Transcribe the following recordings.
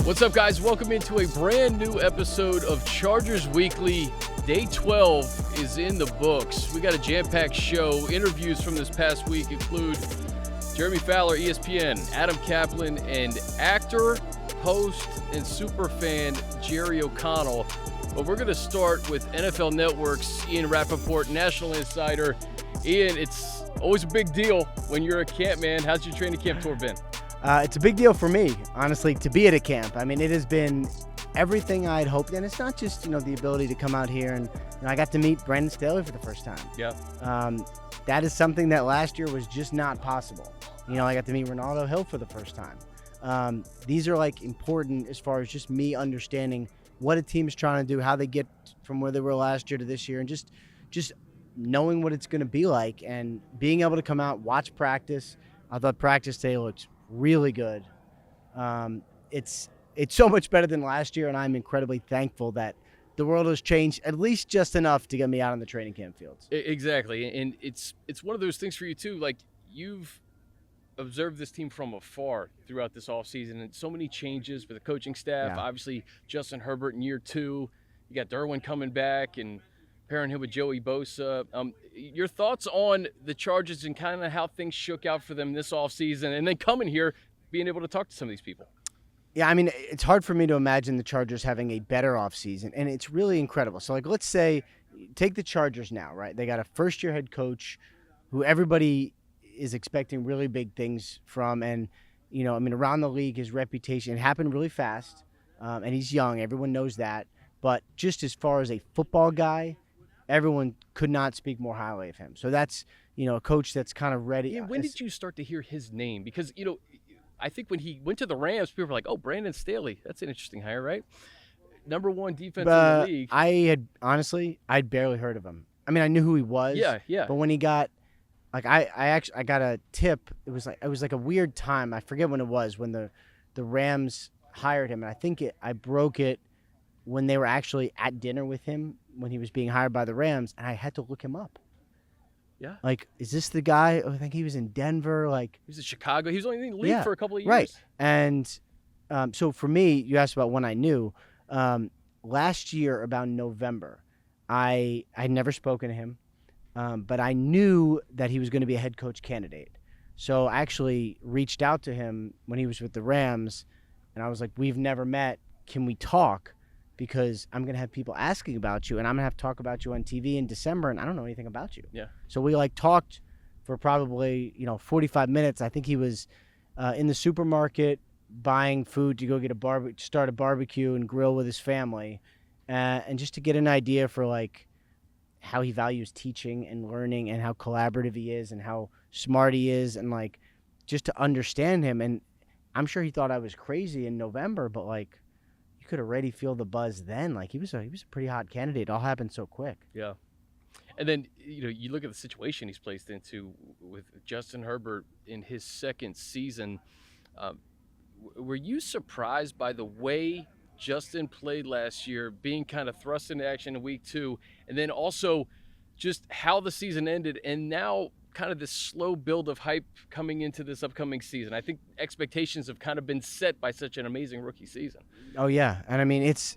What's up, guys? Welcome into a brand new episode of Chargers Weekly. Day 12 is in the books. We got a jam-packed show. Interviews from this past week include Jeremy Fowler, ESPN, Adam Kaplan, and actor, host, and superfan Jerry O'Connell. But we're going to start with NFL Network's Ian Rapoport, National Insider. Ian, it's always a big deal when you're a camp, man. How's your training camp tour been? It's a big deal for me, honestly, to be at a camp. I mean, it has been everything I'd hoped. And it's not just, the ability to come out here and, I got to meet Brandon Staley for the first time. Yeah. That is something that last year was just not possible. I got to meet Ronaldo Hill for the first time. These are important as far as just me understanding what a team is trying to do, how they get from where they were last year to this year, and just knowing what it's going to be like and being able to come out, watch practice. I thought practice today looked really good. It's so much better than last year, and I'm incredibly thankful that the world has changed at least just enough to get me out on the training camp fields. Exactly, and it's one of those things for you too. Like, you've observed this team from afar throughout this offseason, and so many changes with the coaching staff. Yeah. Obviously, Justin Herbert in year 2. You got Derwin coming back and pairing him with Joey Bosa. Your thoughts on the Chargers and kind of how things shook out for them this offseason, and then coming here, being able to talk to some of these people? Yeah, I mean, it's hard for me to imagine the Chargers having a better offseason, and it's really incredible. So, let's say, take the Chargers now, right? They got a first-year head coach who everybody is expecting really big things from, and, around the league, his reputation, it happened really fast, and he's young. Everyone knows that. But just as far as a football guy, everyone could not speak more highly of him. So that's, a coach that's kind of ready. Yeah, when did you start to hear his name? Because, I think when he went to the Rams, people were like, oh, Brandon Staley. That's an interesting hire, right? Number 1 defense in the league. I'd barely heard of him. I mean, I knew who he was. Yeah. But when he got, I got a tip. It was like a weird time. I forget when it was, when the Rams hired him. And I think I broke it when they were actually at dinner with him when he was being hired by the Rams, and I had to look him up. Yeah. Is this the guy? I think he was in Denver. He was in Chicago. He was only in the league for a couple of years. Right. And so for me, you asked about when I knew. Last year, about November, I'd never spoken to him, but I knew that he was going to be a head coach candidate. So I actually reached out to him when he was with the Rams, and I was like, we've never met. Can we talk? Because I'm going to have people asking about you, and I'm going to have to talk about you on TV in December, and I don't know anything about you. Yeah. So we talked for probably, 45 minutes. I think he was in the supermarket buying food to go get start a barbecue and grill with his family, and just to get an idea for how he values teaching and learning and how collaborative he is and how smart he is, and just to understand him. And I'm sure he thought I was crazy in November, but could already feel the buzz then. He was a pretty hot candidate. It all happened so quick. Yeah. And then, you look at the situation he's placed into with Justin Herbert in his second season. Were you surprised by the way Justin played last year, being kind of thrust into action in week 2, and then also just how the season ended, and now kind of this slow build of hype coming into this upcoming season? I think expectations have kind of been set by such an amazing rookie season. Oh yeah, and I mean it's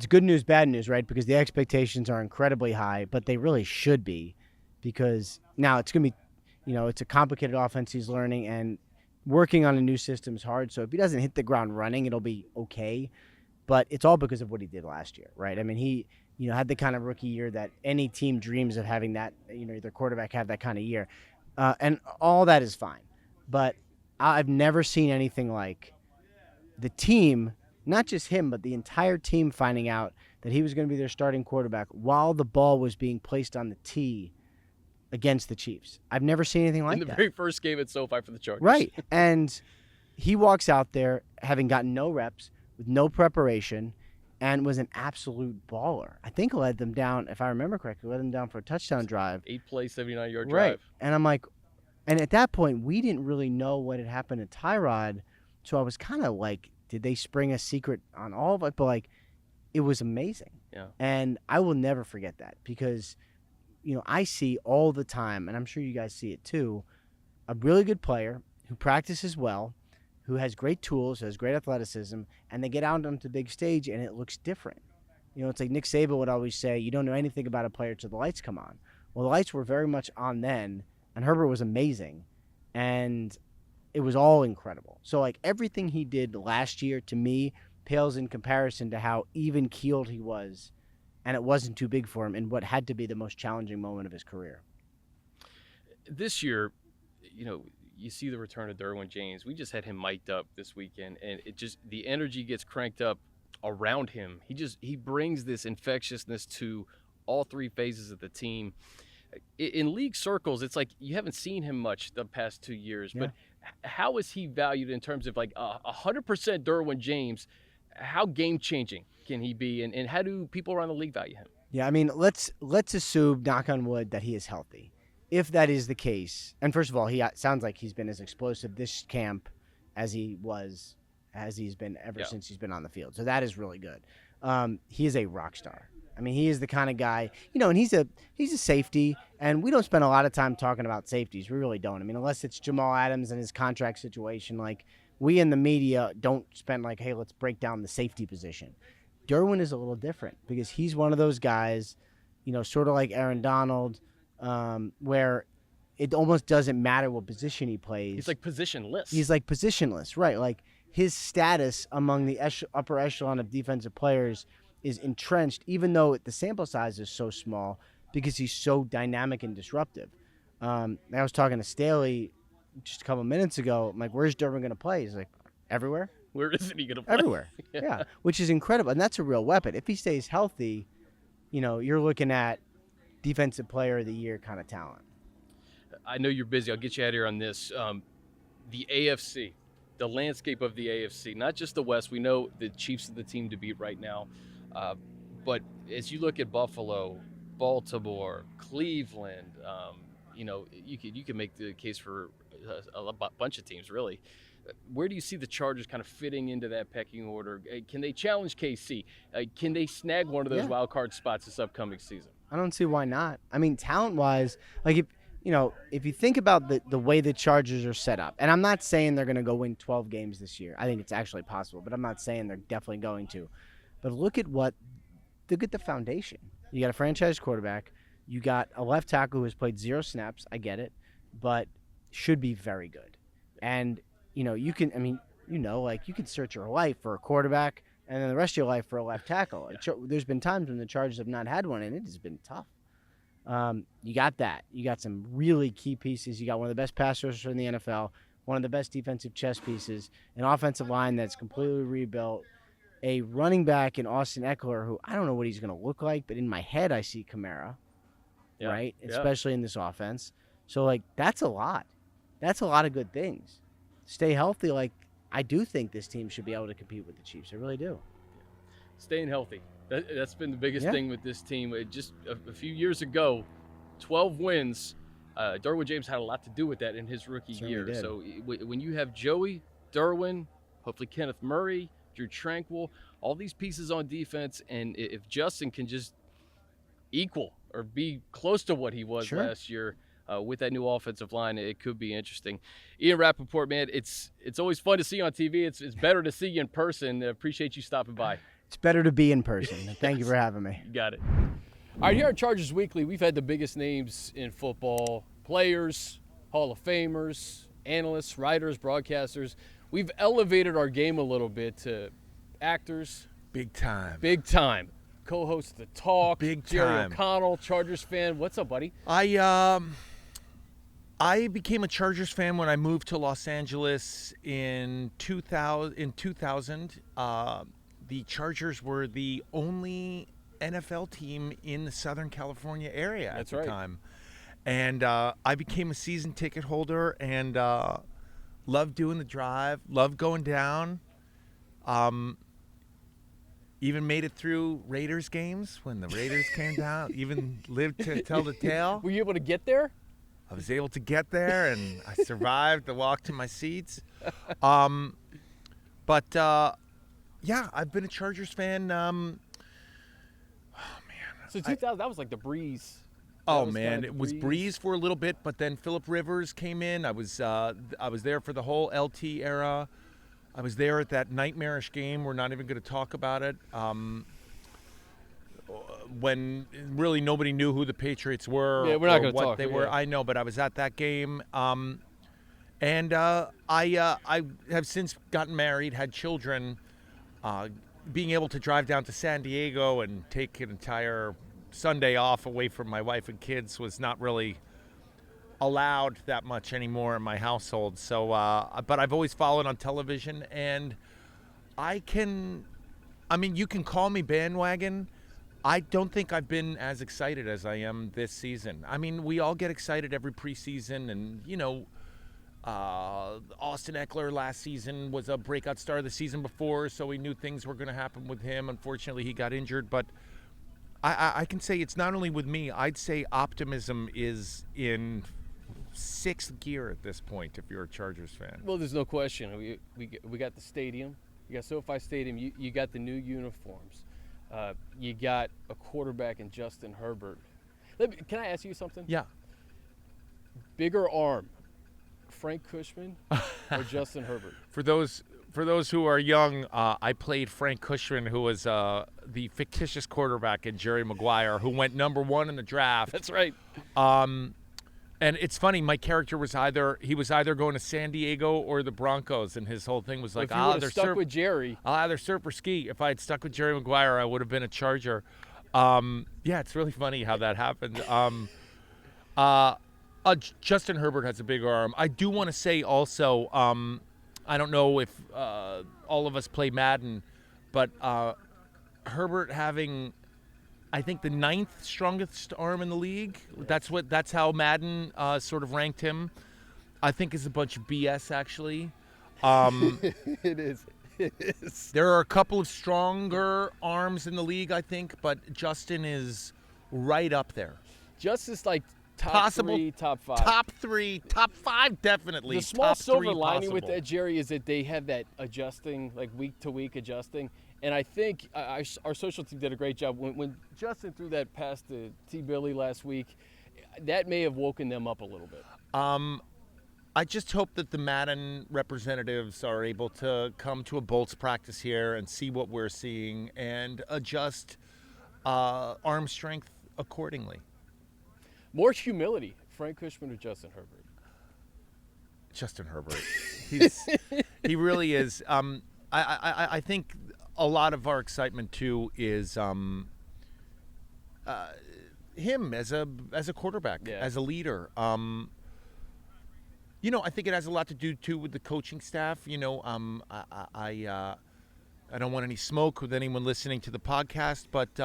good news, bad news, right? Because the expectations are incredibly high, but they really should be, because now it's gonna be, it's a complicated offense he's learning, and working on a new system is hard. So if he doesn't hit the ground running, it'll be okay, but it's all because of what he did last year, right? I mean, he had the kind of rookie year that any team dreams of having, that, their quarterback have that kind of year. And all that is fine. But I've never seen anything like the team, not just him, but the entire team finding out that he was going to be their starting quarterback while the ball was being placed on the tee against the Chiefs. I've never seen anything like that. In the very first game at SoFi for the Chargers. Right. And he walks out there having gotten no reps, with no preparation, and was an absolute baller. I think led them down, if I remember correctly, led them down for a touchdown drive. 8-play, 79-yard drive. Right. And I'm like, and at that point, we didn't really know what had happened to Tyrod, so I was kind of like, did they spring a secret on all of it? But it was amazing. Yeah. And I will never forget that, because, I see all the time, and I'm sure you guys see it too, a really good player who practices well, who has great tools, has great athleticism, and they get out onto the big stage and it looks different. It's like Nick Saban would always say, you don't know anything about a player till the lights come on. Well, the lights were very much on then, and Herbert was amazing, and it was all incredible. So, like, everything he did last year, to me, pales in comparison to how even-keeled he was, and it wasn't too big for him in what had to be the most challenging moment of his career. This year, you see the return of Derwin James. We just had him mic'd up this weekend, and the energy gets cranked up around him. He brings this infectiousness to all three phases of the team. In league circles, it's like you haven't seen him much the past 2 years, but how is he valued in terms of like 100% Derwin James? How game-changing can he be, and how do people around the league value him? Yeah, I mean, let's assume, knock on wood, that he is healthy. If that is the case, and first of all, he sounds like he's been as explosive this camp as he's been ever since he's been on the field. So that is really good. He is a rock star. I mean, he is the kind of guy, and he's a safety, and we don't spend a lot of time talking about safeties. We really don't. I mean, unless it's Jamal Adams and his contract situation, like, we in the media don't spend like, hey, let's break down the safety position. Derwin is a little different because he's one of those guys, sort of like Aaron Donald, where it almost doesn't matter what position he plays. He's like positionless. Right. Like, his status among the upper echelon of defensive players is entrenched, even though the sample size is so small, because he's so dynamic and disruptive. I was talking to Staley just a couple minutes ago. I'm like, where's Derwin going to play? He's like, everywhere. Where isn't he going to play? Everywhere. Yeah, which is incredible. And that's a real weapon. If he stays healthy, you're looking at defensive player of the year kind of talent. I know you're busy. I'll get you out of here on this. The AFC, the landscape of the AFC, not just the West. We know the Chiefs are the team to beat right now. But as you look at Buffalo, Baltimore, Cleveland, you can make the case for a bunch of teams, really. Where do you see the Chargers kind of fitting into that pecking order? Can they challenge KC? Can they snag one of those wild card spots this upcoming season? I don't see why not. I mean, talent-wise, like, if you think about the way the Chargers are set up, and I'm not saying they're going to go win 12 games this year. I think it's actually possible, but I'm not saying they're definitely going to. But look at the foundation. You got a franchise quarterback. You got a left tackle who has played 0 snaps. I get it, but should be very good. And you can search your life for a quarterback, and then the rest of your life for a left tackle. There's been times when the Chargers have not had one, and it has been tough. You got that. You got some really key pieces. You got one of the best pass rushers in the NFL, one of the best defensive chess pieces, an offensive line that's completely rebuilt, a running back in Austin Eckler, who I don't know what he's going to look like, but in my head I see Kamara, right? Yeah. Especially in this offense. So, like, that's a lot. That's a lot of good things. Stay healthy. Like, I do think this team should be able to compete with the Chiefs. I really do. Staying healthy. That's been the biggest thing with this team. Just a few years ago, 12 wins. Derwin James had a lot to do with that in his rookie year. Did. So when you have Joey, Derwin, hopefully Kenneth Murray, Drew Tranquill, all these pieces on defense, and if Justin can just equal or be close to what he was last year with that new offensive line, it could be interesting. Ian Rapoport, man, it's always fun to see you on TV. It's better to see you in person. I appreciate you stopping by. It's better to be in person. Thank you for having me. You got it. All right, here on Chargers Weekly, we've had the biggest names in football, players, Hall of Famers, analysts, writers, broadcasters. We've elevated our game a little bit to actors. Big time. Co-host of The Talk. Big Jerry time. O'Connell, Chargers fan. What's up, buddy? I became a Chargers fan when I moved to Los Angeles in 2000. The Chargers were the only NFL team in the Southern California area at the time. And I became a season ticket holder and loved doing the drive, loved going down. Even made it through Raiders games when the Raiders came down. Even lived to tell the tale. Were you able to get there? I was able to get there, and I survived the walk to my seats. Yeah, I've been a Chargers fan. So 2000, that was like the breeze. Oh man, it was breeze for a little bit, but then Phillip Rivers came in. I was there for the whole LT era. I was there at that nightmarish game. We're not even going to talk about it. When really nobody knew who the Patriots were. Yeah, we're not or going to what talk. they were. I know, but I was at that game. And I have since gotten married, had children. Being able to drive down to San Diego and take an entire Sunday off away from my wife and kids was not really allowed that much anymore in my household. So, but I've always followed on television, and you can call me bandwagon. I don't think I've been as excited as I am this season. I mean, we all get excited every preseason, and Austin Eckler last season was a breakout star the season before, so we knew things were going to happen with him. Unfortunately, he got injured, but I can say it's not only with me. I'd say optimism is in sixth gear at this point if you're a Chargers fan. Well, there's no question. We got the stadium. You got SoFi Stadium. You got the new uniforms. You got a quarterback in Justin Herbert. Can I ask you something? Yeah. Bigger arm, Frank Cushman or Justin Herbert? For those who are young, I played Frank Cushman, who was the fictitious quarterback in Jerry Maguire, who went number 1 in the draft. That's right. And it's funny, my character was either going to San Diego or the Broncos, and his whole thing was like, I'll either stuck with Jerry. I'll either surf or ski. If I had stuck with Jerry Maguire, I would have been a Charger. It's really funny how that happened. Justin Herbert has a big arm. I do want to say also, I don't know if all of us play Madden, but Herbert having, I think, the 9th strongest arm in the league. That's how Madden sort of ranked him. I think is a bunch of BS, actually. It is. There are a couple of stronger arms in the league, I think, but Justin is right up there. Justin's like top 3, top 5. Top 3, top 5, definitely. The small top silver 3 lining with possible. that, Jerry, is that they have that adjusting, like week to week adjusting. And I think our social team did a great job. When Justin threw that pass to T. Billy last week, that may have woken them up a little bit. I just hope that the Madden representatives are able to come to a Bolts practice here and see what we're seeing and adjust arm strength accordingly. More humility, Frank Cushman or Justin Herbert? Justin Herbert. He really is. I think a lot of our excitement too is him as a quarterback, as a leader. I think it has a lot to do too with the coaching staff. I don't want any smoke with anyone listening to the podcast, but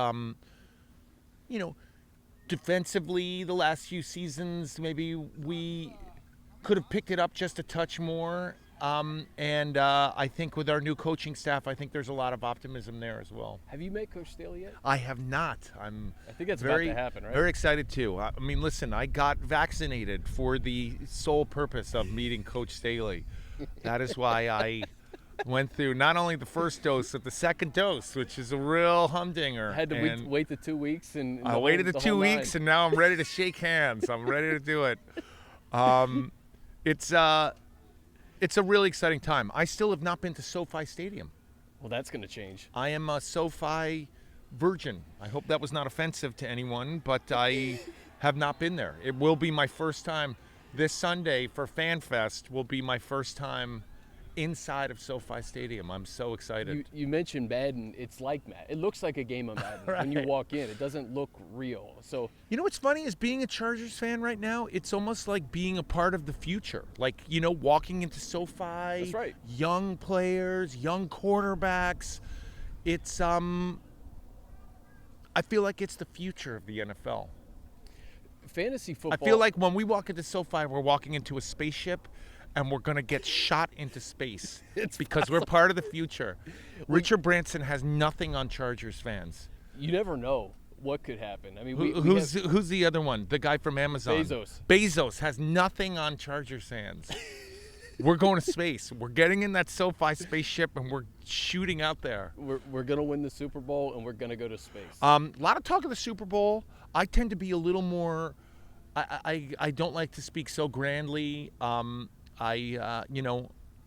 defensively, the last few seasons, maybe we could have picked it up just a touch more. And I think with our new coaching staff, I think there's a lot of optimism there as well. Have you met Coach Staley yet? I have not. I think that's very, about to happen, right? Very excited too. I mean, listen, I got vaccinated for the sole purpose of meeting Coach Staley. That is why I went through not only the first dose, but the second dose, which is a real humdinger. Had to wait the 2 weeks. I waited the 2 weeks, and now I'm ready to shake hands. I'm ready to do it. It's a really exciting time. I still have not been to SoFi Stadium. Well, that's going to change. I am a SoFi virgin. I hope that was not offensive to anyone, but I have not been there. It will be my first time. This Sunday for FanFest will be my first time inside of SoFi Stadium. I'm so excited. You mentioned Madden. It's like Madden. It looks like a game of Madden Right. when you walk in. It doesn't look real. So what's funny is being a Chargers fan right now, it's almost like being a part of the future. Like, walking into SoFi. That's right. Young players, young quarterbacks. It's I feel like it's the future of the NFL. Fantasy football. I feel like when we walk into SoFi, we're walking into a spaceship. And we're going to get shot into space because we're part of the future. Richard Branson has nothing on Chargers fans. You never know what could happen. I mean, who's the other one? The guy from Amazon. Bezos has nothing on Chargers fans. We're going to space. We're getting in that SoFi spaceship and we're shooting out there. We're going to win the Super Bowl and we're going to go to space. A lot of talk of the Super Bowl. I tend to be a little more. I don't like to speak so grandly.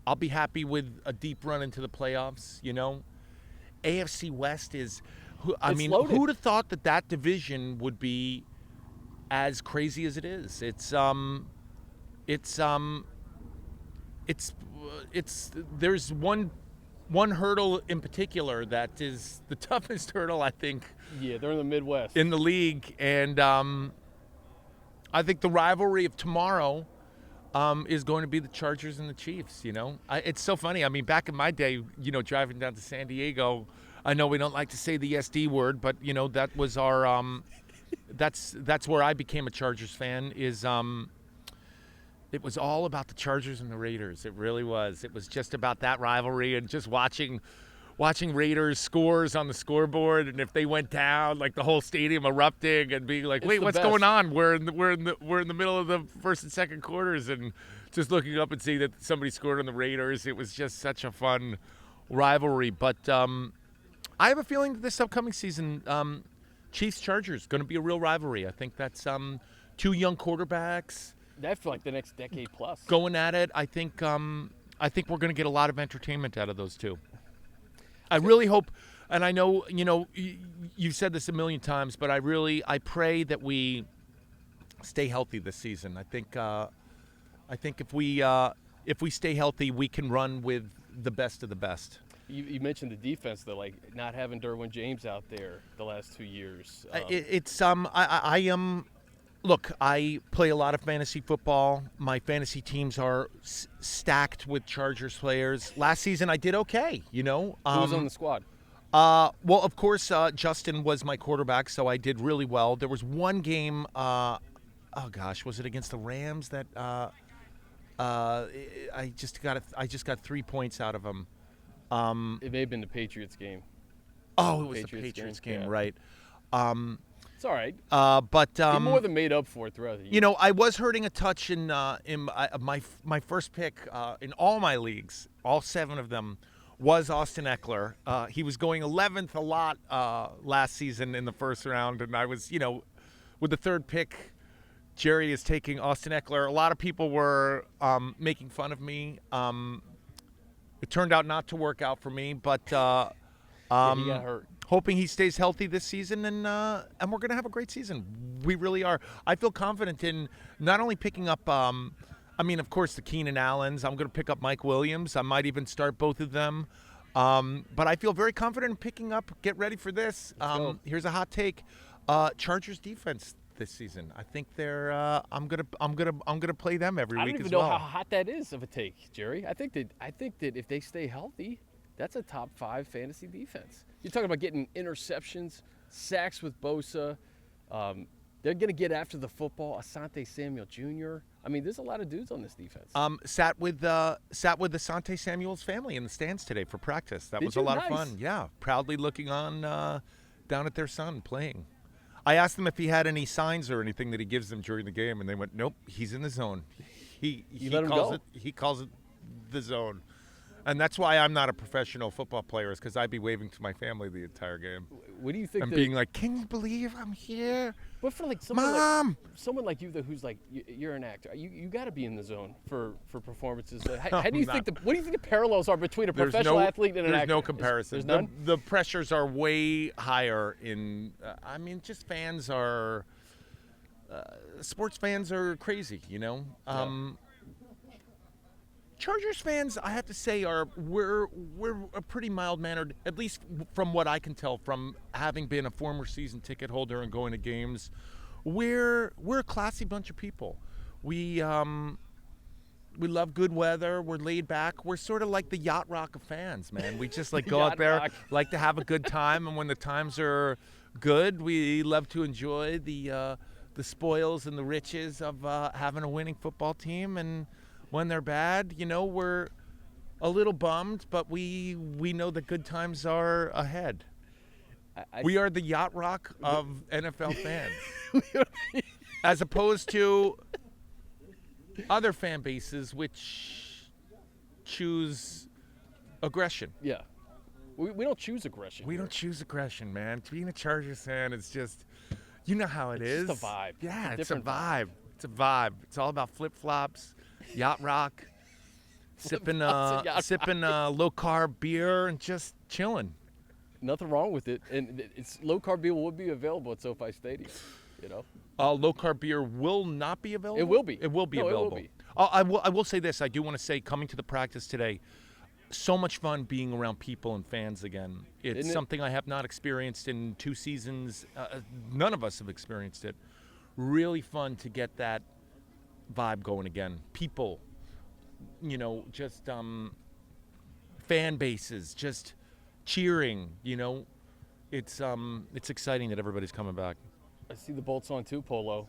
I'll be happy with a deep run into the playoffs. AFC West is, Loaded. who'd have thought that division would be as crazy as it is? There's one hurdle in particular that is the toughest hurdle, I think. Yeah, they're in the Midwest. In the league, and I think the rivalry of tomorrow is going to be the Chargers and the Chiefs. It's so funny. I mean, back in my day, driving down to San Diego, I know we don't like to say the SD word, but that was our that's where I became a Chargers fan. It was all about the Chargers and the Raiders. It really was. It was just about that rivalry and just watching Raiders scores on the scoreboard, and if they went down, like the whole stadium erupting and being like, "Wait, what's going on?" We're in the middle of the first and second quarters, and just looking up and seeing that somebody scored on the Raiders. It was just such a fun rivalry. But I have a feeling that this upcoming season, Chiefs-Chargers, going to be a real rivalry. I think that's two young quarterbacks. That for like the next decade plus. Going at it, I think we're going to get a lot of entertainment out of those two. I really hope, and I know you've said this a million times, but I pray that we stay healthy this season. I think if we stay healthy, we can run with the best of the best. You mentioned the defense, though, like not having Derwin James out there the last 2 years. Look, I play a lot of fantasy football. My fantasy teams are stacked with Chargers players. Last season, I did okay, Who was on the squad? Well, of course, Justin was my quarterback, so I did really well. There was one game, was it against the Rams that I just got 3 points out of him. It may have been the Patriots game. Oh, it was the Patriots game, yeah. Right. It's all right. But he more than made up for it throughout the year. I was hurting a touch in my first pick in all my leagues, all 7 of them, was Austin Eckler. He was going 11th a lot last season in the first round, and I was, with the third pick, Jerry is taking Austin Eckler. A lot of people were making fun of me. It turned out not to work out for me, but he got hurt. Hoping he stays healthy this season, and we're going to have a great season. We really are. I feel confident in not only picking up, of course, the Keenan Allens. I'm going to pick up Mike Williams. I might even start both of them. But I feel very confident in picking up. Get ready for this. Here's a hot take: Chargers defense this season. I think they're. I'm gonna play them every week as well. I don't even know how hot that is of a take, Jerry. I think that if they stay healthy, that's a top 5 fantasy defense. You're talking about getting interceptions, sacks with Bosa. They're going to get after the football. Asante Samuel Jr. I mean, there's a lot of dudes on this defense. Sat with Asante Samuel's family in the stands today for practice. That was a lot of fun. Yeah, proudly looking on down at their son playing. I asked them if he had any signs or anything that he gives them during the game, and they went, "Nope, he's in the zone. He calls it the zone." And that's why I'm not a professional football player, is because I'd be waving to my family the entire game. What do you think? And being like, "Can you believe I'm here?" But for Mom! Someone like you, though, who's like, you're an actor. You got to be in the zone for performances. How do you think what do you think the parallels are between a professional athlete and an actor? There's no comparison. There's none? The pressures are way higher in. just fans are. Sports fans are crazy, Yeah. Chargers fans, I have to say, we're a pretty mild-mannered, at least from what I can tell from having been a former season ticket holder and going to games. We're a classy bunch of people. We love good weather. We're laid back. We're sort of like the yacht rock of fans, man. We just go out there, like to have a good time, and when the times are good, we love to enjoy the spoils and the riches of having a winning football team. And when they're bad, we're a little bummed, but we know the good times are ahead. We are the yacht rock of NFL fans, as opposed to other fan bases which choose aggression. Yeah, we don't choose aggression. We don't choose aggression, man. Being a Chargers fan is just, how it is. It's just a vibe. Yeah, it's a vibe. It's a vibe. It's all about flip-flops. Yacht rock, sipping low carb beer and just chilling. Nothing wrong with it, and it's low carb beer will be available at SoFi Stadium. You know, low carb beer will not be available. it will be. It will be No, available. It will be. I will say this. I do want to say, coming to the practice today, so much fun being around people and fans again. It's Isn't it? something I have not experienced in 2 seasons. None of us have experienced it. Really fun to get that vibe going again. People, just fan bases, just cheering. It's exciting that everybody's coming back. I see the bolts on too, Polo.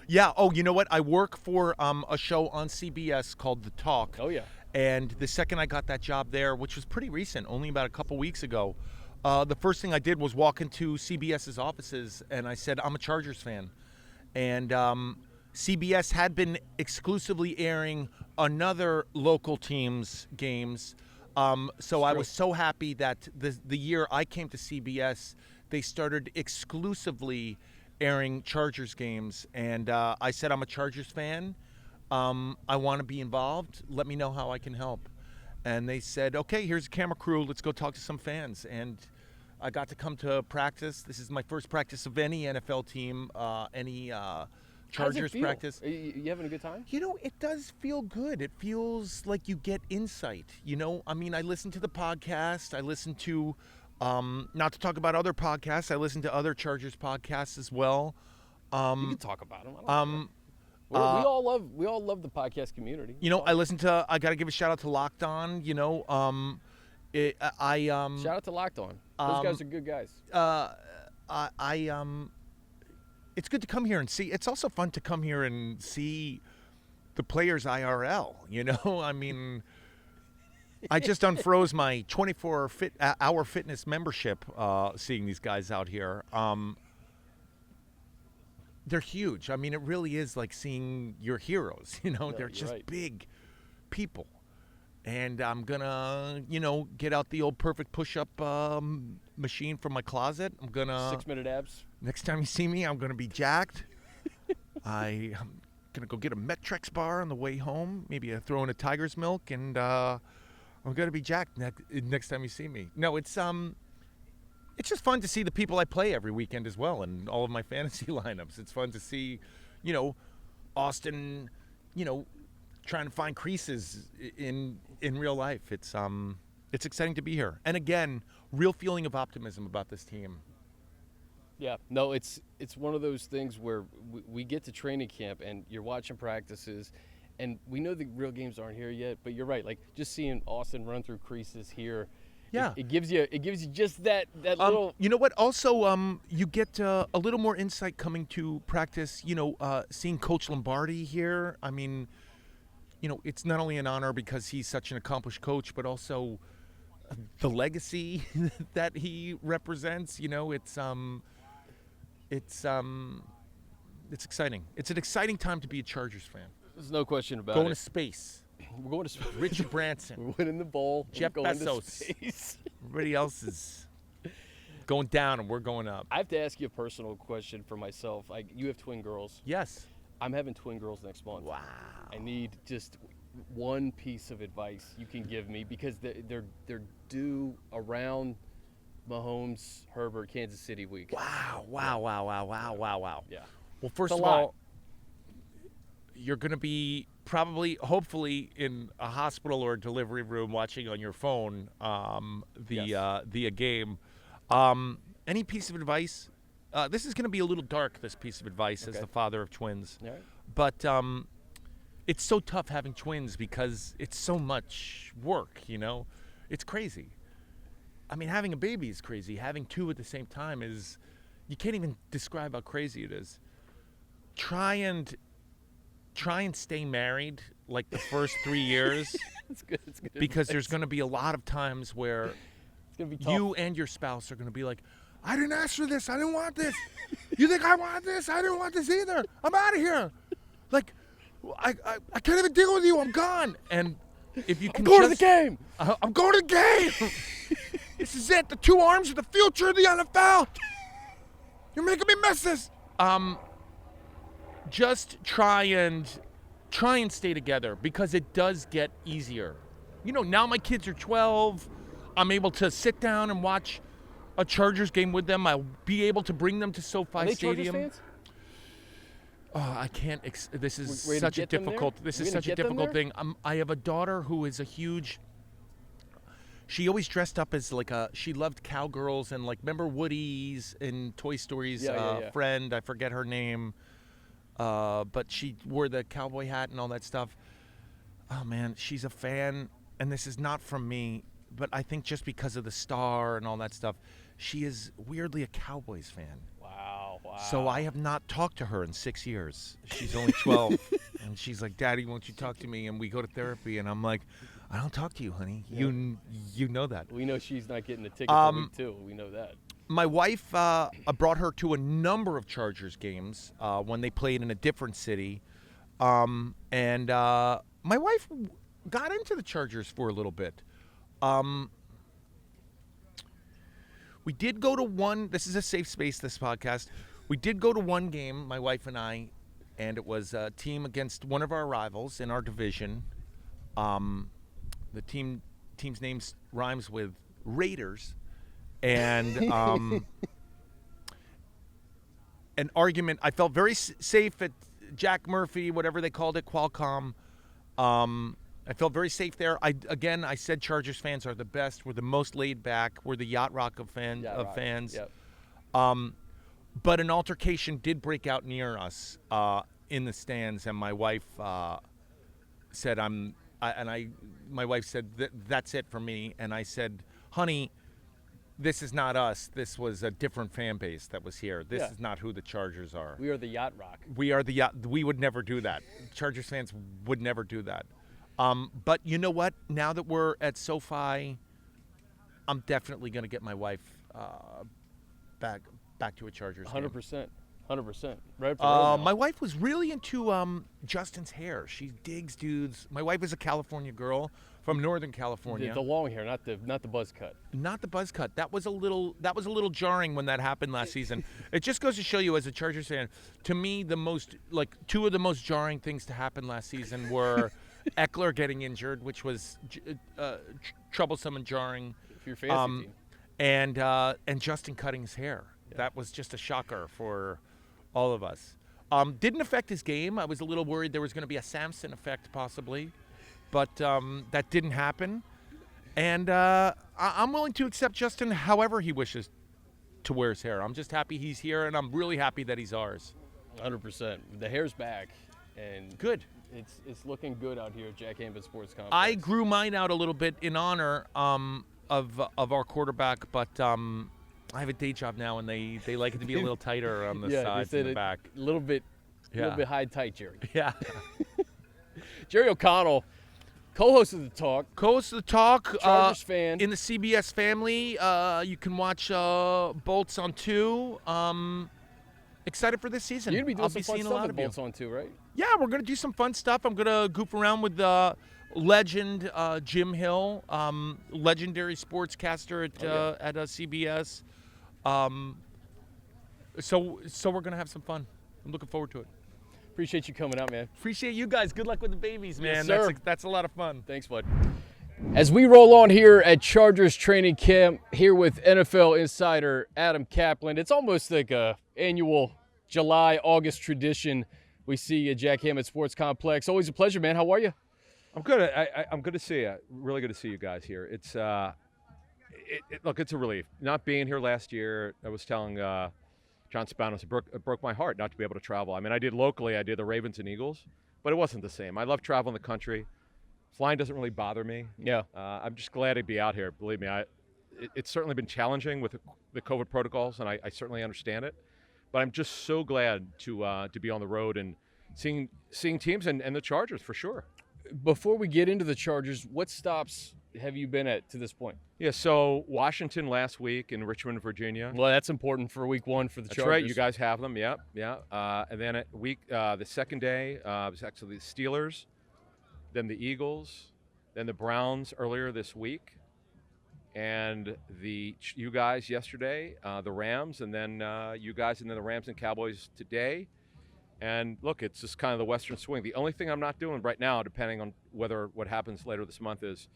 Yeah. Oh, you know what? I work for a show on CBS called The Talk. Oh yeah. And the second I got that job there, which was pretty recent, only about a couple weeks ago, the first thing I did was walk into CBS's offices and I said, I'm a Chargers fan. And CBS had been exclusively airing another local team's games. So I was so happy that the year I came to CBS, they started exclusively airing Chargers games. And I said, I'm a Chargers fan. I want to be involved. Let me know how I can help. And they said, okay, here's a camera crew. Let's go talk to some fans. And I got to come to practice. This is my first practice of any NFL team, any Chargers practice. You having a good time? It does feel good. It feels like you get insight. I listen to the podcast. I listen to, not to talk about other podcasts, I listen to other Chargers podcasts as well. You can talk about them. We all love the podcast community. I listen to. I got to give a shout out to Locked On. Shout out to Locked On. Those guys are good guys. It's good to come here and see. It's also fun to come here and see the players IRL. I just unfroze my 24-hour fitness membership. Seeing these guys out here. They're huge. It really is like seeing your heroes. They're just big people. And I'm going to, get out the old perfect push-up machine from my closet. I'm going to... 6-minute abs. Next time you see me, I'm going to be jacked. I'm going to go get a Metrex bar on the way home. Maybe throw in a Tiger's Milk. And I'm going to be jacked next time you see me. No, it's just fun to see the people I play every weekend as well, and all of my fantasy lineups. It's fun to see, Austin, trying to find creases in real life. It's exciting to be here, and again, real feeling of optimism about this team. Yeah, no, it's one of those things where we get to training camp and you're watching practices, and we know the real games aren't here yet. But you're right, like just seeing Austin run through creases here. Yeah, it gives you just that little. You know what? Also, you get a little more insight coming to practice. Seeing Coach Lombardi here. It's not only an honor because he's such an accomplished coach, but also the legacy that he represents. It's exciting. It's an exciting time to be a Chargers fan. There's no question about Going it. to space. We're going to space. Richard Branson. We're winning the bowl. Jeff Bezos. Everybody else is going down and we're going up. I have to ask you a personal question for myself. You have twin girls. Yes. I'm having twin girls next month. Wow. I need just one piece of advice you can give me because they're due around Mahomes, Herbert, Kansas City week. Wow. Yeah. Well, first of all, you're going to be hopefully in a hospital or a delivery room watching on your phone the game. Any piece of advice? This is going to be a little dark, this piece of advice, as the father of twins. All right. But it's so tough having twins because it's so much work, It's crazy. Having a baby is crazy. Having two at the same time you can't even describe how crazy it is. Try and stay married like the first 3 years. It's good. Because there's going to be a lot of times where it's gonna be tough. You and your spouse are going to be like, I didn't ask for this. I didn't want this. You think I want this? I didn't want this either. I'm out of here. Like, I can't even deal with you. I'm gone. And if you can go to the game. I'm going to the game. This is it. The 2 arms of the future of the NFL. You're making me miss this. Just try and stay together because it does get easier. now my kids are 12. I'm able to sit down and watch a Chargers game with them. I'll be able to bring them to SoFi Are they Stadium. Chargers fans? Oh, I can't. This is We're such a get them there? difficult. This We're is gonna such a get them difficult there? thing. I have a daughter who is a huge. She always dressed up as like she loved cowgirls and like remember Woody's in Toy Story's Yeah. friend. I forget her name, but she wore the cowboy hat and all that stuff. Oh man, she's a fan, and this is not from me, but I think just because of the star and all that stuff, she is weirdly a Cowboys fan. Wow. So I have not talked to her in 6 years. She's only 12, and she's like, "Daddy, won't you talk to me?" And we go to therapy, and I'm like, "I don't talk to you, honey. Yeah. You know that." We know she's not getting a ticket for week 2. We know that. My wife brought her to a number of Chargers games when they played in a different city, and my wife got into the Chargers for a little bit. We did go to one. This is a safe space, this podcast. We did go to one game, my wife and I, and it was a team against one of our rivals in our division. The team's name rhymes with Raiders, and an argument. I felt very safe at Jack Murphy, whatever they called it, Qualcomm. I felt very safe there. I said Chargers fans are the best. We're the most laid back. We're the yacht rock of fans. Yep. But an altercation did break out near us in the stands, and my wife said, my wife said, "That's it for me." And I said, "Honey, this is not us. This was a different fan base that was here. This is not who the Chargers are. We are the yacht rock. We are the yacht. We would never do that. Chargers fans would never do that." But you know what? Now that we're at SoFi, I'm definitely going to get my wife back to a Chargers game. 100%. 100%. Right up the road now. My wife was really into Justin's hair. She digs dudes. My wife is a California girl from Northern California. The long hair, not the buzz cut. Not the buzz cut. That was a little jarring when that happened last season. It just goes to show you, as a Chargers fan, to me, two of the most jarring things to happen last season were Eckler getting injured, which was troublesome and jarring. For your fantasy team. And Justin cutting his hair. Yeah. That was just a shocker for all of us. Didn't affect his game. I was a little worried there was going to be a Samson effect possibly, but that didn't happen. And I'm willing to accept Justin however he wishes to wear his hair. I'm just happy he's here, and I'm really happy that he's ours. 100%. The hair's back, and good. It's looking good out here at Jack Hampton Sports Complex. I grew mine out a little bit in honor of our quarterback, but I have a day job now, and they like it to be a little tighter on the sides and the back. A little bit high tight, Jerry. Yeah. Jerry O'Connell, co-host of The Talk. Chargers fan. In the CBS family. You can watch Bolts on 2. Excited for this season. You're going to be doing some fun stuff with you. Bolts on 2, right? Yeah, we're going to do some fun stuff. I'm going to goof around with legend Jim Hill, legendary sportscaster at CBS. So we're going to have some fun. I'm looking forward to it. Appreciate you coming out, man. Appreciate you guys. Good luck with the babies, man. Yes, sir. That's a lot of fun. Thanks, bud. As we roll on here at Chargers training camp, here with NFL insider Adam Kaplan, it's almost like a annual July-August tradition we see at Jack Hammett Sports Complex. Always a pleasure, man. How are you? I'm good. I'm good to see you. Really good to see you guys here. It's look, it's a relief. Not being here last year, I was telling John Spanos, it broke my heart not to be able to travel. I mean, I did locally. I did the Ravens and Eagles, but it wasn't the same. I love traveling the country. Flying doesn't really bother me. Yeah. I'm just glad to be out here. Believe me, it's certainly been challenging with the COVID protocols, and I certainly understand it. But I'm just so glad to be on the road and seeing teams and the Chargers for sure. Before we get into the Chargers, what stops have you been at to this point? Yeah, so Washington last week in Richmond, Virginia. Well, that's important for week 1 for the That's Chargers. right, you guys have them, yeah. And then at the second day was actually the Steelers, then the Eagles, then the Browns earlier this week, and you guys yesterday, the Rams, and then you guys, and then the Rams and Cowboys today. And look, it's just kind of the Western swing. The only thing I'm not doing right now, depending on what happens later this month, is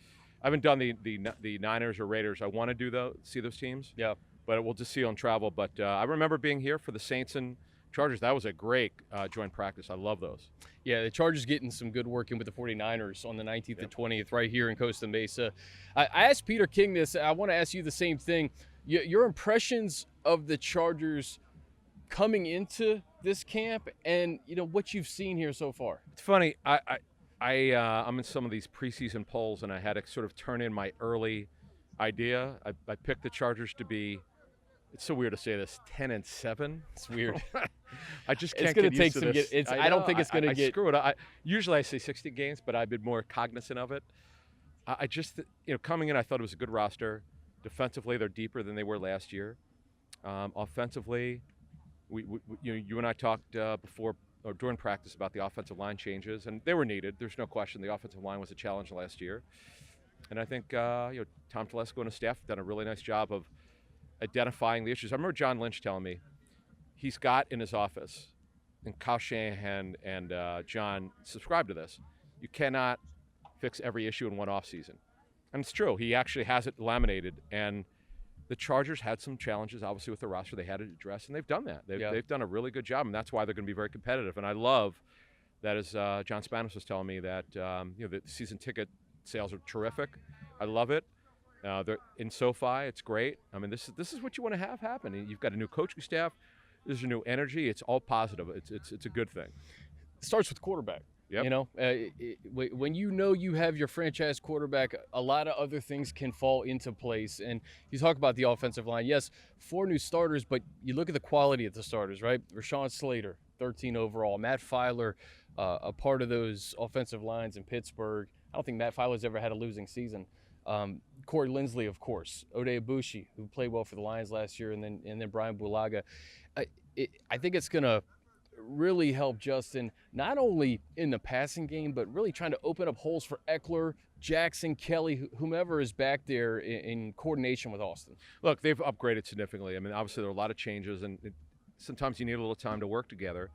I haven't done the Niners or Raiders. I want to do see those teams. Yeah. But we'll just see on travel. But I remember being here for the Saints and Chargers. That was a great joint practice. I love those. Yeah, the Chargers getting some good work in with the 49ers on the 19th and 20th right here in Costa Mesa. I asked Peter King this. I want to ask you the same thing. Your impressions of the Chargers coming into this camp and, what you've seen here so far. It's funny. I'm in some of these preseason polls, and I had to sort of turn in my early idea. I picked the Chargers to be, it's so weird to say this, 10-7. It's weird. I just can't it's gonna get take used to some this. I don't think it's going to get. I screw it up. Usually I say 60 games, but I've been more cognizant of it. I just, coming in, I thought it was a good roster. Defensively, they're deeper than they were last year. Offensively, you and I talked before or during practice about the offensive line changes, and they were needed. There's no question the offensive line was a challenge last year. And I think Tom Telesco and his staff have done a really nice job of identifying the issues. I remember John Lynch telling me he's got in his office, and Kyle Shanahan and John subscribe to this, you cannot fix every issue in one offseason. And it's true. He actually has it laminated. And the Chargers had some challenges, obviously, with the roster they had to address, and they've done that. They've done a really good job, and that's why they're going to be very competitive. And I love that, as John Spanos was telling me, that the season ticket sales are terrific. I love it. They're in SoFi, it's great. I mean, this is what you want to have happen. You've got a new coaching staff. There's a new energy. It's all positive. It's a good thing. It starts with quarterback. Yep. When you have your franchise quarterback, a lot of other things can fall into place. And you talk about the offensive line. Yes, 4 new starters, but you look at the quality of the starters, right? Rashawn Slater, 13 overall. Matt Fowler, a part of those offensive lines in Pittsburgh. I don't think Matt Fowler's ever had a losing season. Corey Linsley, of course. Ode Ibushi, who played well for the Lions last year, and then Brian Bulaga. I think it's going to really help Justin, not only in the passing game, but really trying to open up holes for Eckler, Jackson, Kelly, whomever is back there in coordination with Austin. Look, they've upgraded significantly. I mean, obviously there are a lot of changes, and sometimes you need a little time to work together.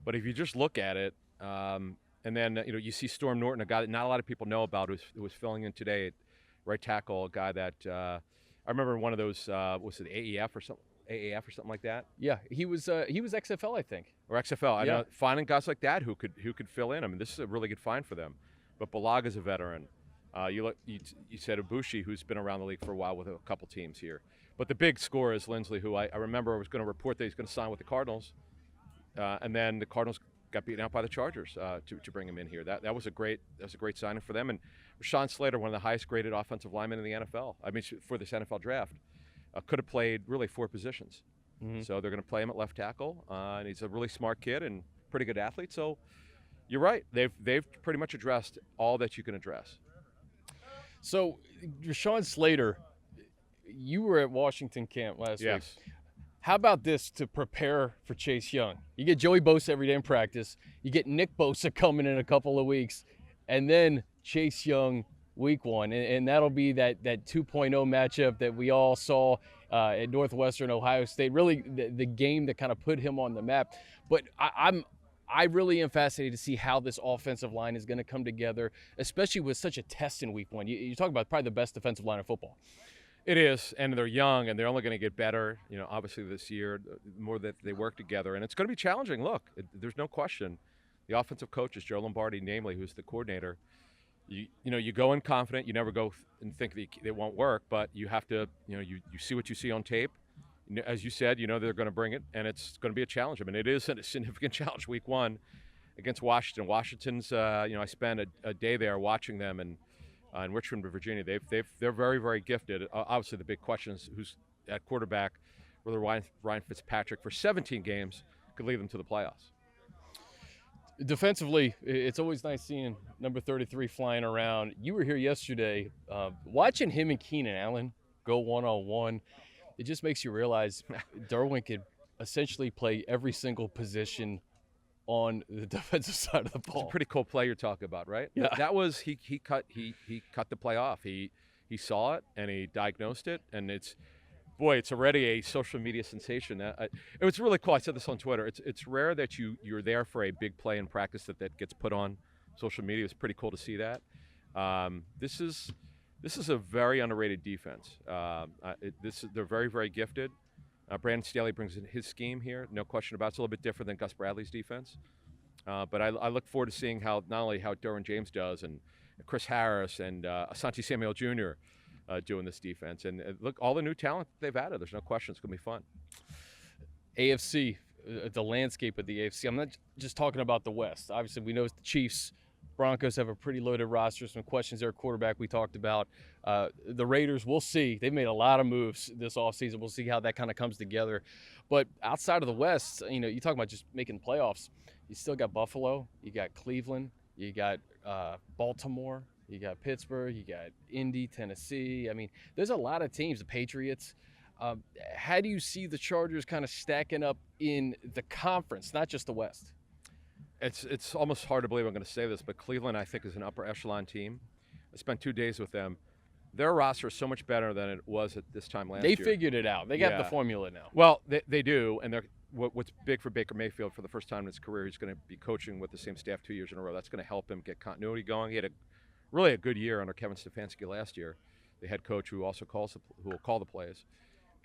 But if you just look at it, and then you see Storm Norton, a guy that not a lot of people know about, who was filling in today at right tackle, a guy that I remember one of those was it AAF or something like that. Yeah, he was XFL, I think. Or XFL. I know finding guys like that who could fill in. I mean, this is a really good find for them. But Bulaga's a veteran. You said Ibushi, who's been around the league for a while with a couple teams here. But the big scorer is Linsley, who I remember was going to report that he's going to sign with the Cardinals, and then the Cardinals got beaten out by the Chargers to bring him in here. That was a great signing for them. And Rashawn Slater, one of the highest graded offensive linemen in the NFL. I mean, for this NFL draft, could have played really 4 positions. Mm-hmm. So they're going to play him at left tackle, and he's a really smart kid and pretty good athlete. So you're right. They've pretty much addressed all that you can address. So Rashawn Slater, you were at Washington camp last week. How about this to prepare for Chase Young? You get Joey Bosa every day in practice. You get Nick Bosa coming in a couple of weeks, and then Chase Young week 1, and that'll be that 2.0 matchup that we all saw at Northwestern Ohio State. Really, the game that kind of put him on the map. But I really am fascinated to see how this offensive line is going to come together, especially with such a test in week 1. You talk about probably the best defensive line in football. It is, and they're young, and they're only going to get better. Obviously this year, the more that they work together, and it's going to be challenging. Look, there's no question. The offensive coach is Joe Lombardi, namely, who's the coordinator. You go in confident. You never go and think that it won't work, but you have to. You see what you see on tape. As you said, they're going to bring it, and it's going to be a challenge. I mean, it is a significant challenge. Week 1 against Washington. Washington's. I spent a day there watching them, and in Richmond, Virginia. They're very, very gifted. Obviously, the big question is who's at quarterback. Whether Ryan Fitzpatrick for 17 games could lead them to the playoffs. Defensively, it's always nice seeing number 33 flying around. You were here yesterday. Watching him and Keenan Allen go one-on-one, it just makes you realize Derwin could essentially play every single position on the defensive side of the ball. It's a pretty cool play you're talking about, right? Yeah. That was he cut the play off. He saw it and he diagnosed it, and it's already a social media sensation. It was really cool. I said this on Twitter. It's rare that you're there for a big play in practice that gets put on social media. It's pretty cool to see that. This is This is a very underrated defense. They're very, very gifted. Brandon Staley brings in his scheme here, no question about it. It's a little bit different than Gus Bradley's defense. But I look forward to seeing how not only how Derwin James does and Chris Harris and Asante Samuel Jr. Doing this defense. And look, all the new talent they've added, there's no question it's going to be fun. AFC, the landscape of the AFC. I'm not just talking about the West. Obviously, we know the Chiefs, Broncos have a pretty loaded roster. Some questions there, quarterback we talked about. The Raiders, we'll see. They've made a lot of moves this offseason. We'll see how that kind of comes together. But outside of the West, you talk about just making playoffs. You still got Buffalo. You got Cleveland. You got Baltimore. You got Pittsburgh. You got Indy, Tennessee. I mean, there's a lot of teams. The Patriots. How do you see the Chargers kind of stacking up in the conference, not just the West? It's almost hard to believe I'm going to say this, but Cleveland, I think, is an upper echelon team. I spent 2 days with them. Their roster is so much better than it was at this time last year. They figured it out. They got the formula now. Well, they do, and what's big for Baker Mayfield for the first time in his career, he's going to be coaching with the same staff 2 years in a row. That's going to help him get continuity going. He had really a good year under Kevin Stefanski last year, the head coach who also will call the plays.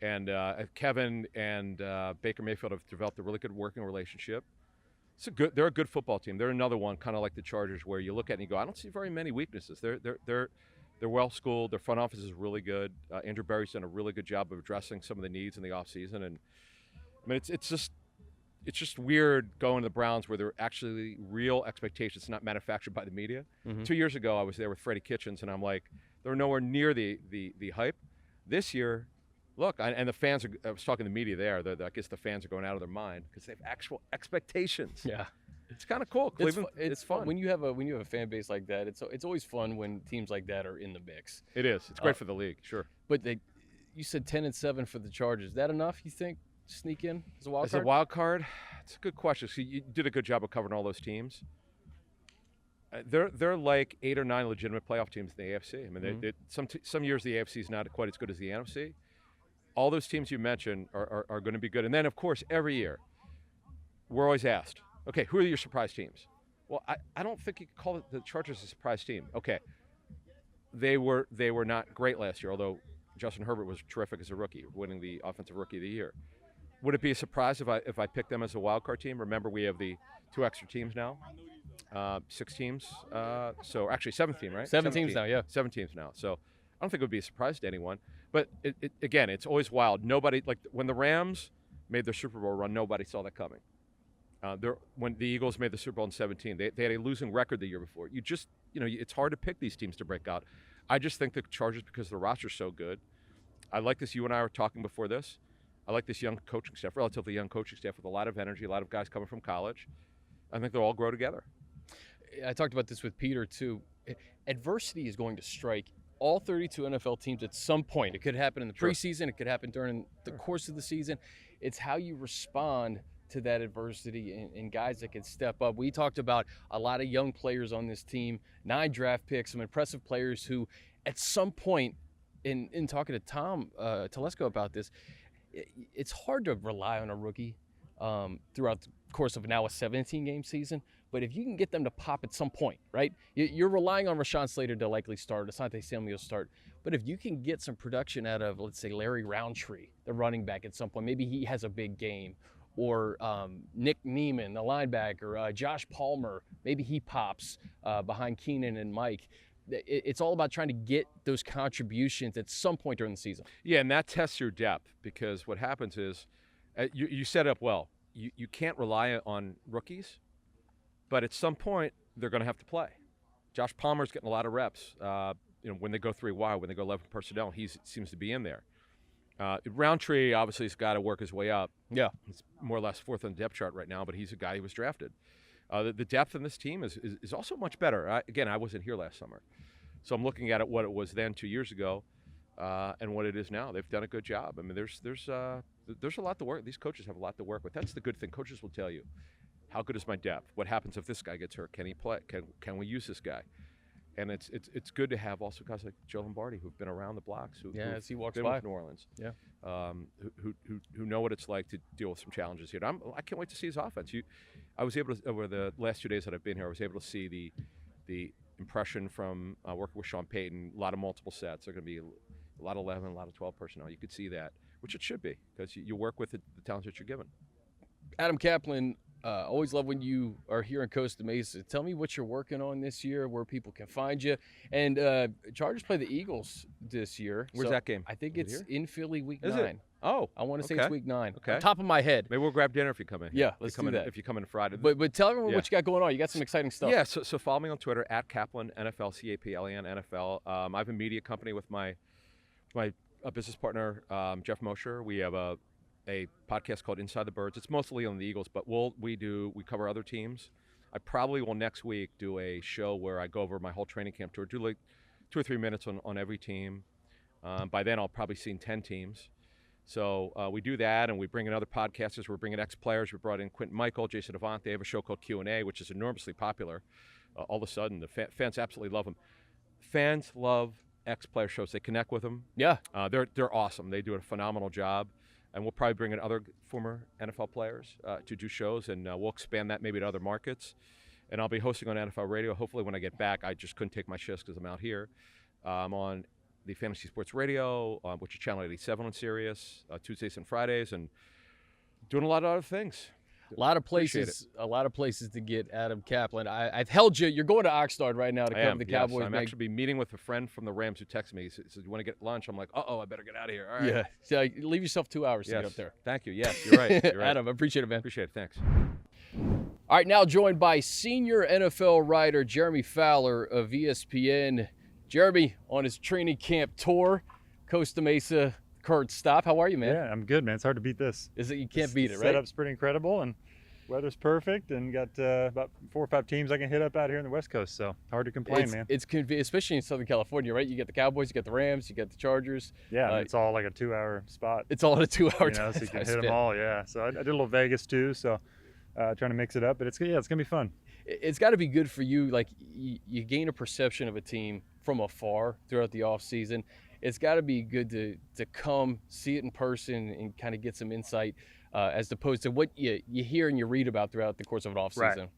And Kevin and Baker Mayfield have developed a really good working relationship. They're a good football team. They're another one, kind of like the Chargers, where you look at it and you go, I don't see very many weaknesses. They're well schooled. Their front office is really good. Andrew Berry's done a really good job of addressing some of the needs in the offseason. And I mean, it's just weird going to the Browns where there are actually real expectations, not manufactured by the media. Mm-hmm. 2 years ago, I was there with Freddie Kitchens, and I'm like, they're nowhere near the hype. This year, look, and the fans I was talking to the media there. I guess the fans are going out of their mind because they have actual expectations. Yeah, it's kind of cool. Cleveland, it's fun when you have a fan base like that. It's always fun when teams like that are in the mix. It is. It's great for the league, sure. But you said 10-7 for the Chargers. Is that enough? You think sneak in as a wild card? As a wild card, it's a good question. See, you did a good job of covering all those teams. They're like 8 or 9 legitimate playoff teams in the AFC. I mean, some years the AFC is not quite as good as the NFC. All those teams you mentioned are going to be good. And then, of course, every year, we're always asked, okay, who are your surprise teams? Well, I don't think you could call the Chargers a surprise team. Okay, they were not great last year, although Justin Herbert was terrific as a rookie, winning the Offensive Rookie of the Year. Would it be a surprise if I picked them as a wild card team? Remember, we have the 2 extra teams now, 6 teams. So actually, 7th team, right? 7 teams now, yeah. 7 teams now. So I don't think it would be a surprise to anyone. But again, it's always wild. Nobody, like when the Rams made their Super Bowl run, nobody saw that coming. When the Eagles made the Super Bowl in 2017, they had a losing record the year before. It's hard to pick these teams to break out. I just think the Chargers, because the roster's so good. I like this. You and I were talking before this. I like this young coaching staff, relatively young coaching staff with a lot of energy, a lot of guys coming from college. I think they'll all grow together. I talked about this with Peter, too. Adversity is going to strike all 32 NFL teams at some point. It could happen in the preseason. It could happen during the course of the season. It's how you respond to that adversity and guys that can step up. We talked about a lot of young players on this team, 9 draft picks, some impressive players who at some point, in talking to Tom Telesco about this, it's hard to rely on a rookie throughout the course of now a 17-game season. But if you can get them to pop at some point, right? You're relying on Rashawn Slater to likely start, Asante Samuel start. But if you can get some production out of, let's say, Larry Roundtree, the running back at some point, maybe he has a big game. Or Nick Neiman, the linebacker, Josh Palmer, maybe he pops behind Keenan and Mike. It's all about trying to get those contributions at some point during the season. Yeah, and that tests your depth because what happens is you set it up well. You can't rely on rookies, but at some point they're going to have to play. Josh Palmer's getting a lot of reps. When they go 3 wide, when they go 11 personnel, he seems to be in there. Roundtree obviously has got to work his way up. Yeah, he's more or less 4th on the depth chart right now, but he's a guy who was drafted. The depth in this team is also much better. I wasn't here last summer, so I'm looking at what it was then 2 years ago, and what it is now. They've done a good job. I mean, there's a lot to work. These coaches have a lot to work with. That's the good thing. Coaches will tell you, how good is my depth? What happens if this guy gets hurt? Can he play? Can we use this guy? And it's good to have also guys like Joe Lombardi who've been around the blocks, who've as he walks been by with New Orleans, who know what it's like to deal with some challenges here. I can't wait to see his offense. I was able to, over the last 2 days that I've been here, I was able to see the impression from working with Sean Payton. A lot of multiple sets. There are going to be a lot of 11, a lot of 12 personnel. You could see that, which it should be, because you work with the talents that you're given. Adam Kaplan, always love when you are here in Costa Mesa. Tell me what you're working on this year, where people can find you. And Chargers play the Eagles this year. Where's that game? I think Is it's it in Philly week Is 9. it? Oh, I want to say okay. it's week 9. Okay. On top of my head. Maybe we'll grab dinner if you come in. Yeah, let's do that. If you come in Friday. But tell everyone Yeah. what you got going on. You got some exciting stuff. Yeah, so follow me on Twitter, @Kaplan, NFL, Kaplan, NFL. I have a media company with my business partner, Jeff Mosher. We have a podcast called Inside the Birds. It's mostly on the Eagles, but we cover other teams. I probably will next week do a show where I go over my whole training camp tour, do like 2 or 3 minutes on every team. By then, I'll probably seen 10 teams. So we do that, and we bring in other podcasters. We're bringing ex-players. We brought in Quentin Michael, Jason Avant. They have a show called Q&A, which is enormously popular. All of a sudden, the fans absolutely love them. Fans love ex-player shows. They connect with them. Yeah. They're awesome. They do a phenomenal job. And we'll probably bring in other former NFL players to do shows, and we'll expand that maybe to other markets. And I'll be hosting on NFL Radio. Hopefully when I get back, I just couldn't take my shifts because I'm out here. I'm on the Fantasy Sports Radio, which is Channel 87 on Sirius, Tuesdays and Fridays, and doing a lot of other things. A lot of places to get Adam Kaplan. I've held you. You're going to Oxnard right now to cover the Cowboys. Yes, I'm actually meeting with a friend from the Rams who texted me. He said, "You want to get lunch?" I'm like, I better get out of here. All right. Yeah. So leave yourself 2 hours to get up there. Thank you. Yes, you're right. You're right. Adam, I appreciate it, man. Appreciate it. Thanks. All right, now joined by senior NFL writer Jeremy Fowler of ESPN. Jeremy on his training camp tour, Costa Mesa. Current stop. How are you, man? Yeah, I'm good, man. It's hard to beat this. You can't beat it, right? Setup's pretty incredible, and weather's perfect, and got about 4 or 5 teams I can hit up out here in the West Coast, so hard to complain, man. It's convenient, especially in Southern California, right? You got the Cowboys, you got the Rams, you got the Chargers. Yeah, it's all like a 2-hour spot. It's all in a 2-hour time. So you can hit span. them all, yeah. So I did a little Vegas too, so trying to mix it up, but it's going to be fun. It's got to be good for you. Like you gain a perception of a team from afar throughout the off season. It's got to be good to come see it in person and kind of get some insight as opposed to what you hear and you read about throughout the course of an off season. Right.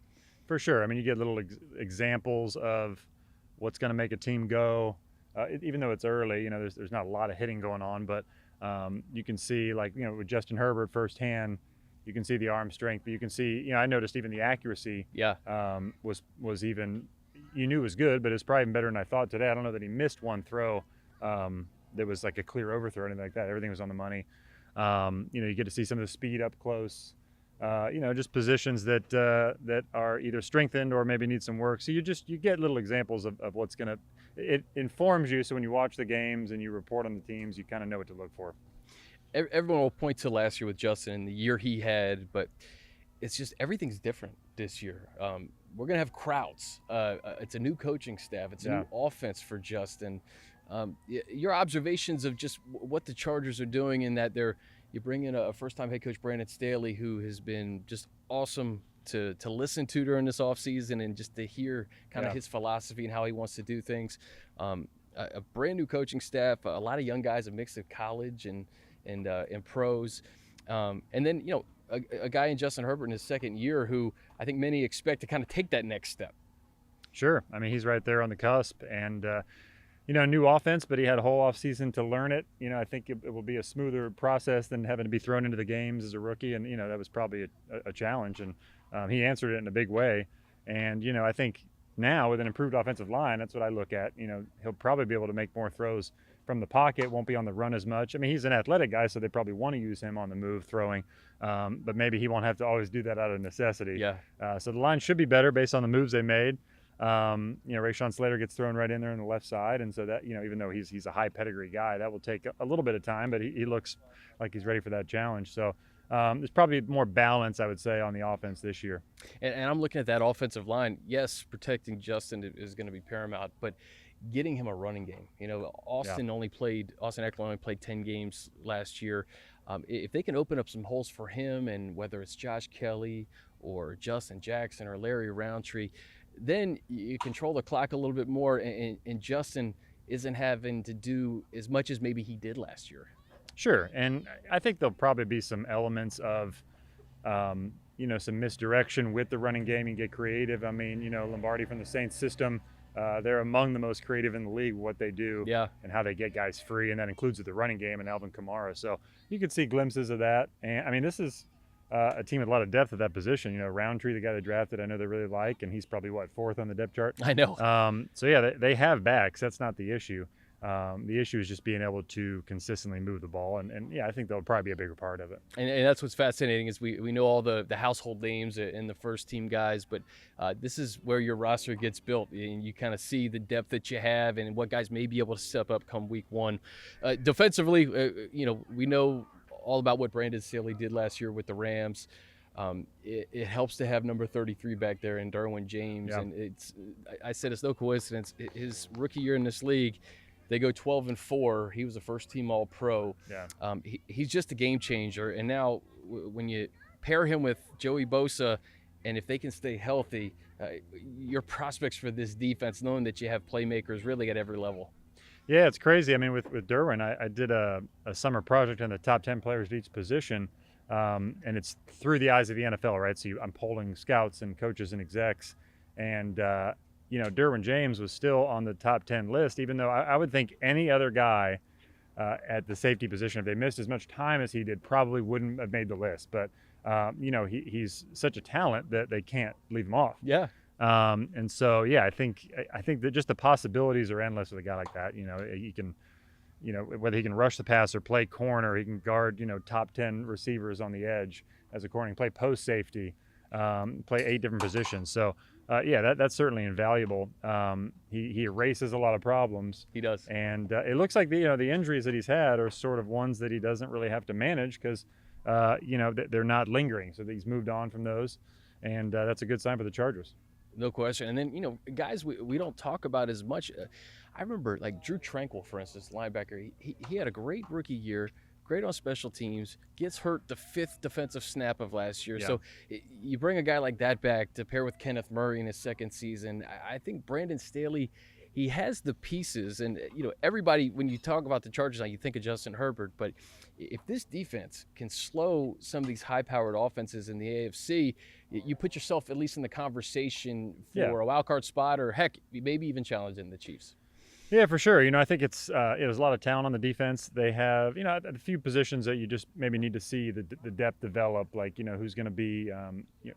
For sure. I mean, you get little examples of what's going to make a team go. Even though it's early, there's not a lot of hitting going on, but you can see, like, with Justin Herbert firsthand, you can see the arm strength, but you can see, I noticed even the accuracy was even, you knew it was good, but it's probably even better than I thought today. I don't know that he missed one throw that was like a clear overthrow or anything like that. Everything was on the money. You get to see some of the speed up close, just positions that are either strengthened or maybe need some work. So you get little examples of what's going to, it informs you. So when you watch the games and you report on the teams, you kind of know what to look for. Everyone will point to last year with Justin and the year he had, but it's just everything's different this year. We're going to have crowds. It's a new coaching staff. It's a new offense for Justin. Your observations of just what the Chargers are doing in that you bring in a first-time head coach, Brandon Staley, who has been just awesome to listen to during this offseason and just to hear kind of his philosophy and how he wants to do things. A brand new coaching staff, a lot of young guys, a mix of college and pros. And then, a guy in Justin Herbert in his second year who I think many expect to kind of take that next step. Sure. I mean, he's right there on the cusp, and new offense, but he had a whole offseason to learn it. I think it will be a smoother process than having to be thrown into the games as a rookie, and that was probably a challenge, and he answered it in a big way. And I think now with an improved offensive line, that's what I look at. He'll probably be able to make more throws from the pocket, won't be on the run as much. I mean, he's an athletic guy, so they probably want to use him on the move throwing, but maybe he won't have to always do that out of necessity. Yeah. So the line should be better based on the moves they made. Rashawn Slater gets thrown right in there on the left side, and so that, even though he's a high pedigree guy, that will take a little bit of time, but he looks like he's ready for that challenge. So there's probably more balance, I would say, on the offense this year. And I'm looking at that offensive line. Yes, protecting Justin is going to be paramount, but getting him a running game. Austin Eckler only played 10 games last year. If they can open up some holes for him, and whether it's Josh Kelly or Justin Jackson or Larry Roundtree, then you control the clock a little bit more, and Justin isn't having to do as much as maybe he did last year. Sure, and I think there'll probably be some elements of, some misdirection with the running game and get creative. I mean, Lombardi from the Saints system they're among the most creative in the league, what they do and how they get guys free, and that includes the running game and Alvin Kamara. So you can see glimpses of that. And I mean, this is a team with a lot of depth at that position. You know, Roundtree, the guy they drafted, I know they really like, and he's probably, what, 4th on the depth chart? I know. So, yeah, they have backs. That's not the issue. The issue is just being able to consistently move the ball, and yeah, I think that'll probably be a bigger part of it. And that's what's fascinating is we know all the household names and the first team guys, but this is where your roster gets built, and you kind of see the depth that you have and what guys may be able to step up come week 1. Defensively, you know, we know all about what Brandon Staley did last year with the Rams. It helps to have number 33 back there in Derwin James, and I said it's no coincidence. His rookie year in this league, they go 12-4. He was a first-team All-Pro. Yeah. He's just a game changer. And now when you pair him with Joey Bosa, and if they can stay healthy, your prospects for this defense, knowing that you have playmakers really at every level. Yeah, it's crazy. I mean, with Derwin, I did a summer project on the top 10 players at each position, and it's through the eyes of the NFL, right? So I'm polling scouts and coaches and execs, and you know, Derwin James was still on the top 10 list, even though I would think any other guy at the safety position, if they missed as much time as he did, probably wouldn't have made the list. But, you know, he's such a talent that they can't leave him off. Yeah. And so, yeah, I think that just the possibilities are endless with a guy like that. You know, he can, you know, whether he can rush the pass or play corner, he can guard, you know, top 10 receivers on the edge as a corner, play post safety, play 8 different positions. So, yeah, that's certainly invaluable. He erases a lot of problems. He does. And it looks like the injuries that he's had are sort of ones that he doesn't really have to manage because, you know, they're not lingering. So he's moved on from those, and that's a good sign for the Chargers. No question. And then, you know, guys we don't talk about as much. I remember, like, Drew Tranquil, for instance, linebacker. He had a great rookie year. Great on special teams, gets hurt the 5th defensive snap of last year. Yeah. So you bring a guy like that back to pair with Kenneth Murray in his 2nd season. I think Brandon Staley, he has the pieces. And, you know, everybody, when you talk about the Chargers, now you think of Justin Herbert. But if this defense can slow some of these high-powered offenses in the AFC, you put yourself at least in the conversation for a wild card spot, or, heck, maybe even challenging the Chiefs. Yeah, for sure. You know, I think there's a lot of talent on the defense. They have, you know, a few positions that you just maybe need to see the depth develop, like, you know, who's going to be,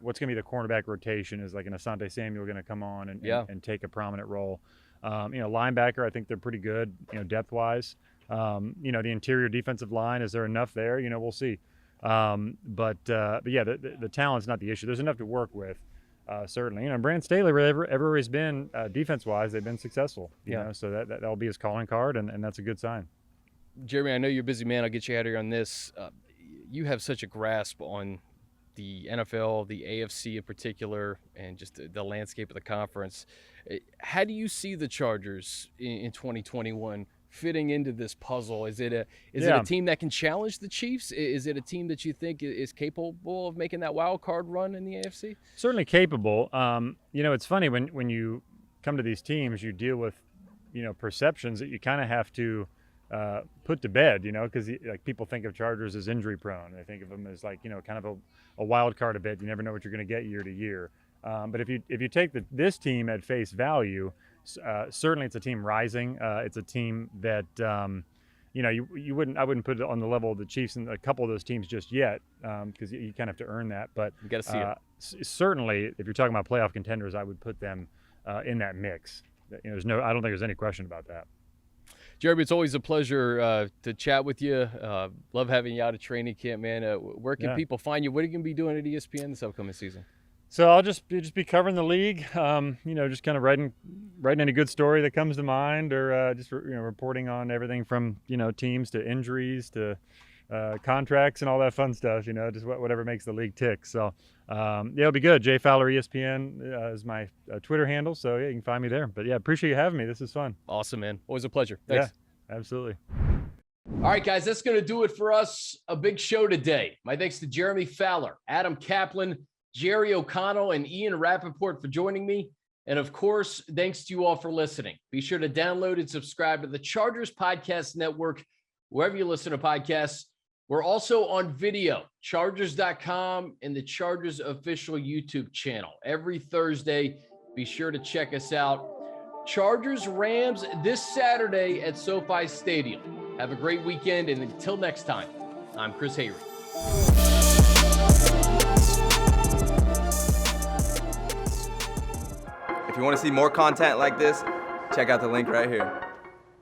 what's going to be the cornerback rotation. Is like an Asante Samuel going to come on and take a prominent role? You know, linebacker, I think they're pretty good, you know, depth-wise. You know, the interior defensive line, is there enough there? You know, we'll see. But yeah, the talent's not the issue. There's enough to work with. Certainly, you know, Brandon Staley, everywhere he's been defense-wise, they've been successful. You know, so that'll be his calling card, and that's a good sign. Jeremy, I know you're a busy man. I'll get you out of here on this. You have such a grasp on the NFL, the AFC in particular, and just the landscape of the conference. How do you see the Chargers in 2021 fitting into this puzzle? Is it a team that can challenge the Chiefs? Is it a team that you think is capable of making that wild card run in the AFC? Certainly capable. You know, it's funny when you come to these teams, you deal with, you know, perceptions that you kind of have to put to bed, you know, because like people think of Chargers as injury prone. They think of them as, like, you know, kind of a wild card a bit. You never know what you're going to get year to year. But if you take this team at face value, certainly it's a team rising. It's a team that, you know, I wouldn't put it on the level of the Chiefs and a couple of those teams just yet, because you kind of have to earn that. But you got to see it. Certainly, if you're talking about playoff contenders, I would put them in that mix. You know, I don't think there's any question about that. Jeremy, it's always a pleasure to chat with you. Love having you out at training camp, man. Where can people find you? What are you going to be doing at ESPN this upcoming season? So I'll just be covering the league, you know, just kind of writing any good story that comes to mind, or just, you know, reporting on everything from, you know, teams to injuries to contracts and all that fun stuff, you know, just whatever makes the league tick. So yeah, it'll be good. J Fowler ESPN is my Twitter handle, so yeah, you can find me there. But yeah, appreciate you having me. This is fun. Awesome, man. Always a pleasure. Thanks. Yeah, absolutely. All right, guys, that's going to do it for us. A big show today. My thanks to Jeremy Fowler, Adam Kaplan, Jerry O'Connell, and Ian Rapoport for joining me. And of course, thanks to you all for listening. Be sure to download and subscribe to the Chargers Podcast Network, wherever you listen to podcasts. We're also on video, chargers.com and the Chargers official YouTube channel. Every Thursday, be sure to check us out. Chargers-Rams this Saturday at SoFi Stadium. Have a great weekend, and until next time, I'm Chris Hayre. If you want to see more content like this, check out the link right here.